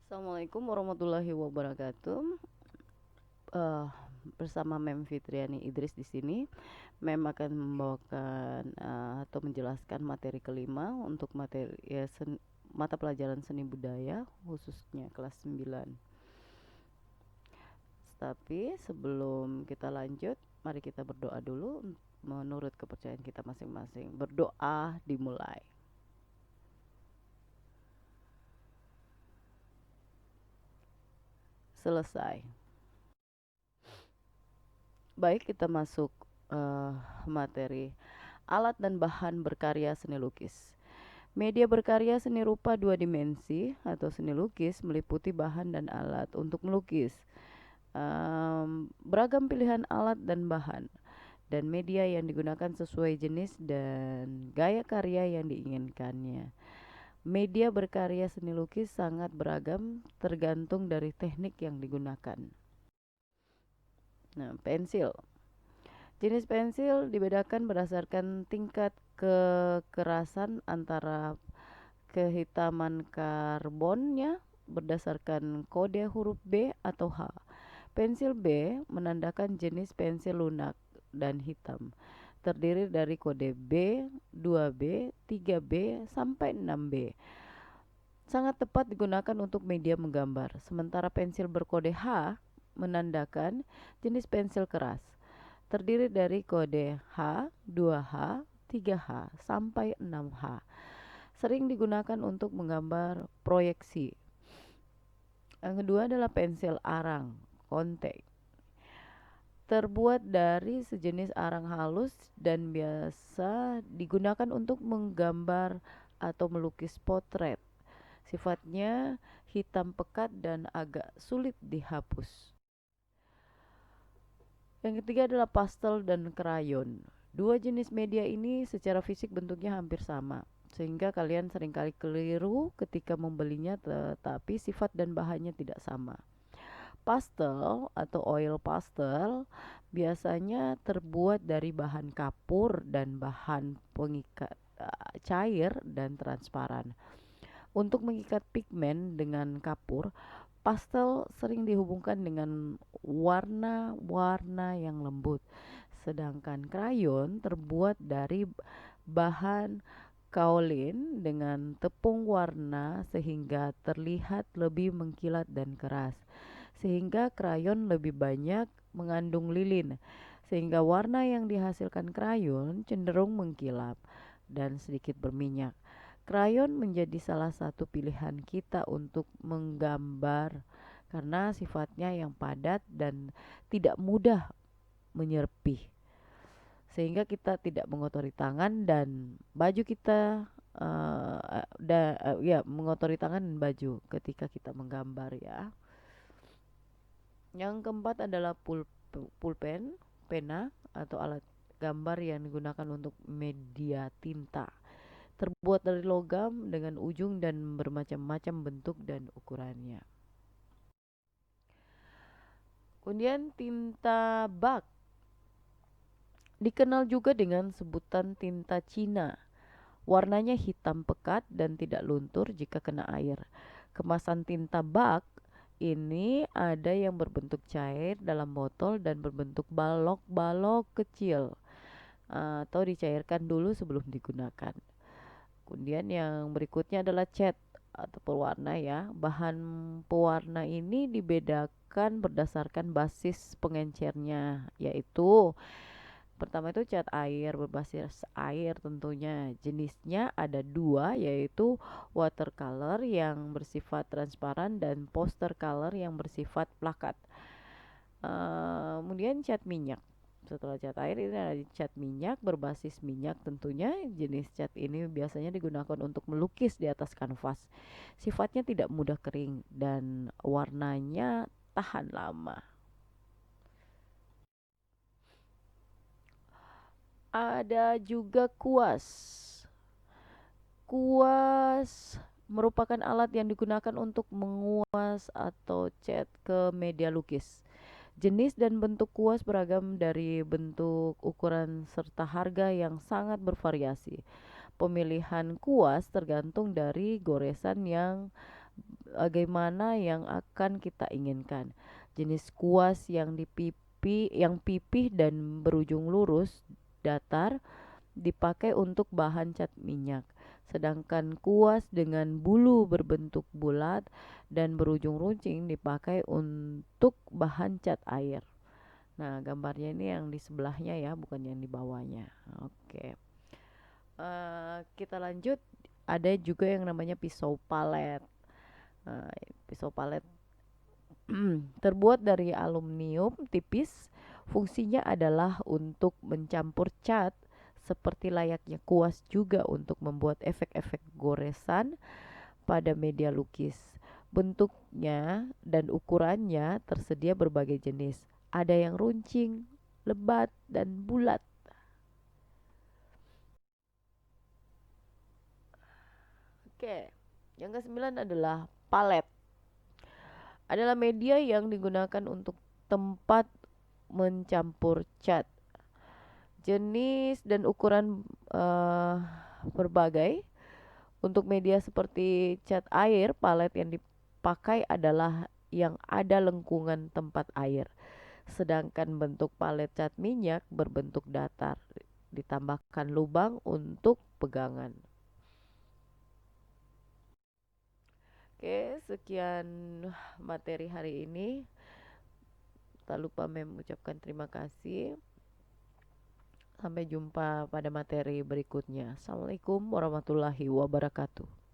Assalamualaikum warahmatullahi wabarakatuh. Eh, Bersama Mem Fitriani Idris di sini, Mem akan membawakan atau menjelaskan materi kelima untuk mata pelajaran seni budaya khususnya kelas 9. Tapi sebelum kita lanjut, mari kita berdoa dulu menurut kepercayaan kita masing-masing. Berdoa dimulai. Selesai. Baik, kita masuk eh, materi alat dan bahan berkarya seni lukis. Media berkarya seni rupa dua dimensi atau seni lukis meliputi bahan dan alat untuk melukis. Beragam pilihan alat dan bahan dan media yang digunakan sesuai jenis dan gaya karya yang diinginkannya. Media berkarya seni lukis sangat beragam tergantung dari teknik yang digunakan. Nah, pensil. Jenis pensil dibedakan berdasarkan tingkat kekerasan antara kehitaman karbonnya berdasarkan kode huruf B atau H. Pensil B menandakan jenis pensil lunak dan hitam. Terdiri dari kode B, 2B, 3B, sampai 6B. Sangat tepat digunakan untuk media menggambar. Sementara pensil berkode H menandakan jenis pensil keras. Terdiri dari kode H, 2H, 3H, sampai 6H. Sering digunakan untuk menggambar proyeksi. Yang kedua adalah pensil arang, kontek. Terbuat dari sejenis arang halus dan biasa digunakan untuk menggambar atau melukis potret. Sifatnya hitam pekat dan agak sulit dihapus. Yang ketiga adalah pastel dan krayon. Dua jenis media ini secara fisik bentuknya hampir sama, sehingga kalian seringkali keliru ketika membelinya tetapi sifat dan bahannya tidak sama. Pastel atau oil pastel biasanya terbuat dari bahan kapur dan bahan pengikat cair dan transparan. Untuk mengikat pigmen dengan kapur, pastel sering dihubungkan dengan warna-warna yang lembut, sedangkan krayon terbuat dari bahan kaolin dengan tepung warna sehingga terlihat lebih mengkilat dan keras. Sehingga krayon lebih banyak mengandung lilin, sehingga warna yang dihasilkan krayon cenderung mengkilap dan sedikit berminyak. Krayon menjadi salah satu pilihan kita untuk menggambar karena sifatnya yang padat dan tidak mudah menyerpih. Sehingga kita tidak mengotori tangan dan baju kita ya mengotori tangan dan baju ketika kita menggambar ya. Yang keempat adalah pulpen, pena atau alat gambar yang digunakan untuk media tinta. Terbuat dari logam dengan ujung dan bermacam-macam bentuk dan ukurannya. Kemudian tinta bak dikenal juga dengan sebutan tinta Cina. Warnanya hitam pekat dan tidak luntur jika kena air. Kemasan tinta bak ini ada yang berbentuk cair dalam botol dan berbentuk balok-balok kecil atau dicairkan dulu sebelum digunakan. Kemudian yang berikutnya adalah cat atau pewarna ya. Bahan pewarna ini dibedakan berdasarkan basis pengencernya, yaitu pertama itu cat air berbasis air tentunya. Jenisnya ada dua, yaitu watercolor yang bersifat transparan dan poster color yang bersifat plakat. Kemudian cat minyak. Setelah cat air ini ada cat minyak berbasis minyak tentunya. Jenis cat ini biasanya digunakan untuk melukis di atas kanvas. Sifatnya tidak mudah kering dan warnanya tahan lama. Ada juga kuas. Kuas merupakan alat yang digunakan untuk menguas atau cat ke media lukis. Jenis dan bentuk kuas beragam dari bentuk, ukuran, serta harga yang sangat bervariasi. Pemilihan kuas tergantung dari goresan yang bagaimana yang akan kita inginkan. Jenis kuas yang yang pipih dan berujung lurus datar dipakai untuk bahan cat minyak. Sedangkan kuas dengan bulu berbentuk bulat dan berujung runcing dipakai untuk bahan cat air. Nah, gambarnya ini yang di sebelahnya ya, bukan yang di bawahnya. Oke. Kita lanjut. Ada juga yang namanya pisau palet. Nah, pisau palet terbuat dari aluminium tipis. Fungsinya adalah untuk mencampur cat seperti layaknya kuas, juga untuk membuat efek-efek goresan pada media lukis. Bentuknya dan ukurannya tersedia berbagai jenis. Ada yang runcing, lebat, dan bulat. Oke, yang kesembilan adalah palet. Adalah media yang digunakan untuk tempat mencampur cat. Jenis dan ukuran berbagai. Untuk media seperti cat air, palet yang dipakai adalah yang ada lengkungan tempat air. Sedangkan bentuk palet cat minyak berbentuk datar, ditambahkan lubang untuk pegangan. Oke, sekian materi hari ini. Tak lupa mengucapkan terima kasih. Sampai jumpa pada materi berikutnya. Assalamualaikum warahmatullahi wabarakatuh.